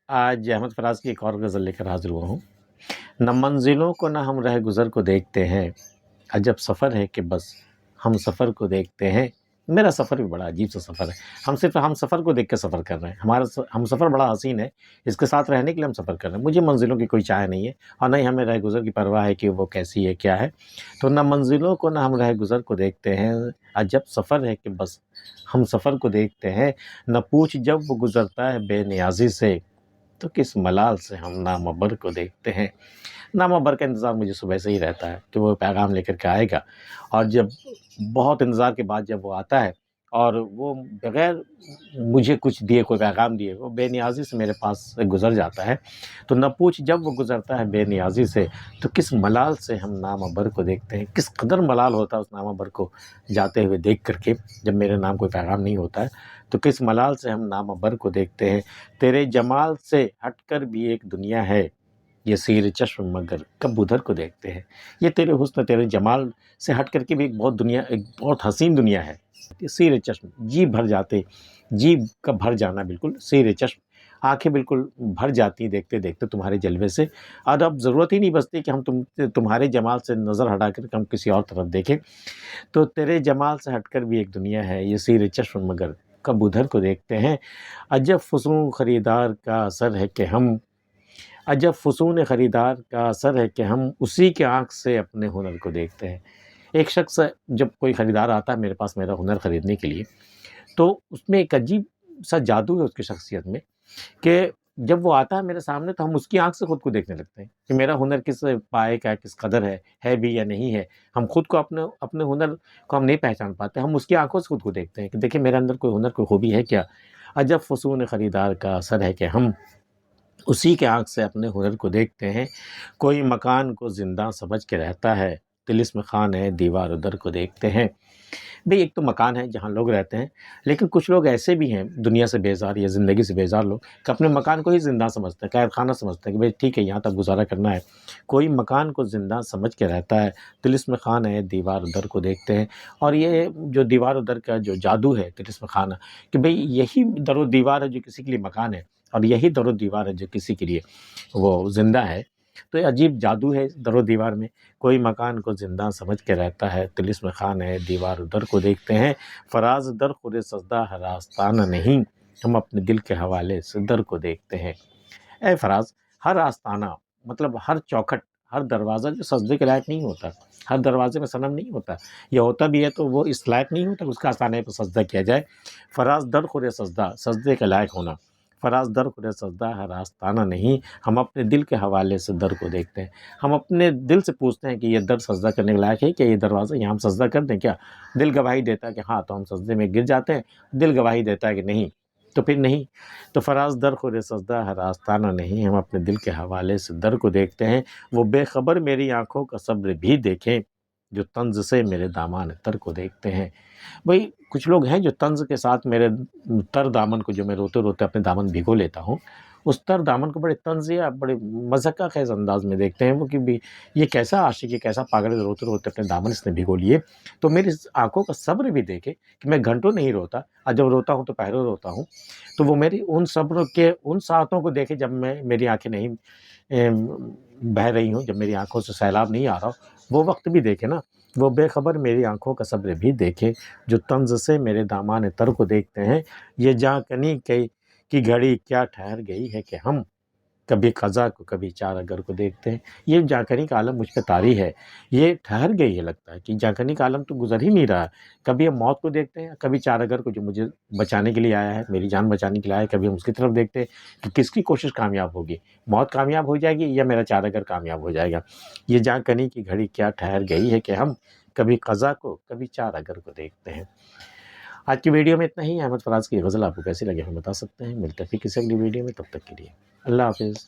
آج احمد فراز کی ایک اور غزل لے کر حاضر ہوا ہوں۔ نہ منزلوں کو نہ ہم رہ گزر کو دیکھتے ہیں، عجب سفر ہے کہ بس ہم سفر کو دیکھتے ہیں۔ میرا سفر بھی بڑا عجیب سا سفر ہے، ہم صرف ہم سفر کو دیکھ کے سفر کر رہے ہیں۔ ہمارا ہم سفر بڑا حسین ہے، اس کے ساتھ رہنے کے لیے ہم سفر کر رہے ہیں۔ مجھے منزلوں کی کوئی چاہ نہیں ہے اور نہ ہی ہمیں رہ گزر کی پرواہ ہے کہ وہ کیسی ہے کیا ہے۔ تو نہ منزلوں کو نہ ہم رہ گزر کو دیکھتے ہیں، عجب سفر ہے کہ بس ہم سفر کو دیکھتے ہیں۔ نہ پوچھ جب وہ گزرتا ہے بے نیازی سے، تو کس ملال سے ہم نامہ بر کو دیکھتے ہیں۔ نامہ بر کا انتظار مجھے صبح سے ہی رہتا ہے کہ وہ پیغام لے کر کے آئے گا، اور جب بہت انتظار کے بعد جب وہ آتا ہے اور وہ بغیر مجھے کچھ دیے، کوئی پیغام دیے، وہ بے نیازی سے میرے پاس سے گزر جاتا ہے، تو نہ پوچھ جب وہ گزرتا ہے بے نیازی سے، تو کس ملال سے ہم نامہ بر کو دیکھتے ہیں۔ کس قدر ملال ہوتا ہے اس نامہ بر کو جاتے ہوئے دیکھ کر کے، جب میرے نام کوئی پیغام نہیں ہوتا ہے، تو کس ملال سے ہم نامہ بر کو دیکھتے ہیں۔ تیرے جمال سے ہٹ کر بھی ایک دنیا ہے، یہ سیر چشم مگر کب ادھر کو دیکھتے ہیں۔ یہ تیرے حسن تیرے جمال سے ہٹ کر کے بھی ایک بہت حسین دنیا ہے، یہ سیر چشم، جی بھر جاتے، جی کا بھر جانا، بالکل سیر چشم، آنکھیں بالکل بھر جاتی ہیں دیکھتے دیکھتے تمہارے جلوے سے، اور اب ضرورت ہی نہیں بچتی کہ ہم تمہارے جمال سے نظر ہٹا کر کے ہم کسی اور طرف دیکھیں۔ تو تیرے جمال سے ہٹ کر بھی ایک دنیا ہے، یہ سیر چشم مگر کب ادھر کو دیکھتے ہیں۔ عجب فسون خریدار کا اثر ہے کہ ہم، عجب فسون خریدار کا اثر ہے کہ ہم اسی کے آنکھ سے اپنے ہنر کو دیکھتے ہیں۔ ایک شخص جب کوئی خریدار آتا ہے میرے پاس میرا ہنر خریدنے کے لیے، تو اس میں ایک عجیب سا جادو ہے اس کی شخصیت میں، کہ جب وہ آتا ہے میرے سامنے تو ہم اس کی آنکھ سے خود کو دیکھنے لگتے ہیں کہ میرا ہنر کس پائے کا ہے، کس قدر ہے بھی یا نہیں ہے۔ ہم خود کو اپنے ہنر کو ہم نہیں پہچان پاتے، ہم اس کی آنکھوں سے خود کو دیکھتے ہیں کہ دیکھیں میرے اندر کوئی ہنر، کوئی خوبی ہے کیا۔ عجب فسون خریدار کا اثر ہے کہ ہم اسی کے آنکھ سے اپنے ہنر کو دیکھتے ہیں۔ کوئی مکان کو زندہ سمجھ کے رہتا ہے، طلسم خوان ہے دیوار ادھر کو دیکھتے ہیں۔ بھئی ایک تو مکان ہے جہاں لوگ رہتے ہیں، لیکن کچھ لوگ ایسے بھی ہیں دنیا سے بیزار یا زندگی سے بیزار لوگ، کہ اپنے مکان کو ہی زندہ سمجھتے ہیں، قید خانہ سمجھتے ہیں کہ بھئی ٹھیک ہے یہاں تک گزارا کرنا ہے۔ کوئی مکان کو زندہ سمجھ کے رہتا ہے، طلسم خوان ہے دیوار ادھر کو دیکھتے ہیں۔ اور یہ جو دیوار ادھر کا جو جادو ہے طلسم خانہ، کہ بھئی یہی در و دیوار ہے جو کسی کے لیے مکان ہے، اور یہی در و دیوار ہے جو کسی کے لیے وہ زندہ ہے۔ تو یہ عجیب جادو ہے در و دیوار میں۔ کوئی مکان کو زندہ سمجھ کے رہتا ہے، طلسم خوان ہے دیوار ادھر کو دیکھتے ہیں۔ فراز در خور سجدہ ہر آستانہ نہیں، ہم اپنے دل کے حوالے سے در کو دیکھتے ہیں۔ اے فراز، ہر آستانہ مطلب ہر چوکھٹ، ہر دروازہ جو سجدے کے لائق نہیں ہوتا، ہر دروازے میں صنم نہیں ہوتا، یا ہوتا بھی ہے تو وہ اس لائق نہیں ہوتا کہ اس کا آستانے پہ سجدہ کیا جائے۔ فراز در خور سجدہ، سجدے کے لائق ہونا، فراز در خور سجدہ ہر آستانہ نہیں، ہم اپنے دل کے حوالے سے در کو دیکھتے ہیں۔ ہم اپنے دل سے پوچھتے ہیں کہ یہ در سجدہ کرنے کے لائق ہے کیا، یہ دروازہ یہاں ہم سجدہ کر دیں کیا؟ دل گواہی دیتا ہے کہ ہاں، تو ہم سجدے میں گر جاتے ہیں، دل گواہی دیتا ہے کہ نہیں، تو پھر نہیں۔ تو فراز در خور سجدہ ہر آستانہ نہیں، ہم اپنے دل کے حوالے سے در کو دیکھتے ہیں۔ وہ بے خبر میری آنکھوں کا صبر بھی دیکھیں، جو طنز سے میرے دامان تر کو دیکھتے ہیں۔ بھئی کچھ لوگ ہیں جو طنز کے ساتھ میرے تر دامن کو، جو میں روتے روتے اپنے دامن بھگو لیتا ہوں، اس تر دامن کو بڑے طنزیہ، بڑے مضحکہ خیز انداز میں دیکھتے ہیں وہ، کہ بھی یہ کیسا عاشق ہے، کیسا پاگل ہے، روتے روتے اپنے دامن اس نے بھگو لیے۔ تو میری آنکھوں کا صبر بھی دیکھے کہ میں گھنٹوں نہیں روتا، اور جب روتا ہوں تو پہروں روتا ہوں، تو وہ میری ان صبر کے ان ساعتوں کو دیکھے جب میری آنکھیں نہیں بہہ رہی ہوں، جب میری آنکھوں سے سیلاب نہیں آ رہا ہو، وہ وقت بھی دیکھے نا۔ وہ بے خبر میری آنکھوں کا صبر بھی دیکھے، جو طنز سے میرے دامان تر کو دیکھتے ہیں۔ یہ جاں کنی کی گھڑی کیا ٹھہر گئی ہے کہ ہم کبھی قضا کو کبھی چار اگر کو دیکھتے ہیں۔ یہ جانکنی کا عالم مجھ پہ طاری ہے، یہ ٹھہر گئی ہے، لگتا ہے کہ جانکنی کا عالم تو گزر ہی نہیں رہا۔ کبھی ہم موت کو دیکھتے ہیں، کبھی چار اگر کو جو مجھے بچانے کے لیے آیا ہے، میری جان بچانے کے لیے آیا ہے، کبھی ہم اس کی طرف دیکھتے ہیں کہ کس کی کوشش کامیاب ہوگی، موت کامیاب ہو جائے گی یا میرا چار اگر کامیاب ہو جائے گا۔ یہ جانکنی کی گھڑی کیا ٹھہر گئی ہے کہ ہم کبھی قضا کو کبھی چار اگر کو دیکھتے ہیں۔ آج کی ویڈیو میں اتنا ہی۔ احمد فراز کی غزل آپ کو کیسی لگی ہمیں بتا سکتے ہیں۔ ملتے ہیں پھر کسی اگلی ویڈیو میں، تب تک کے لیے اللہ حافظ۔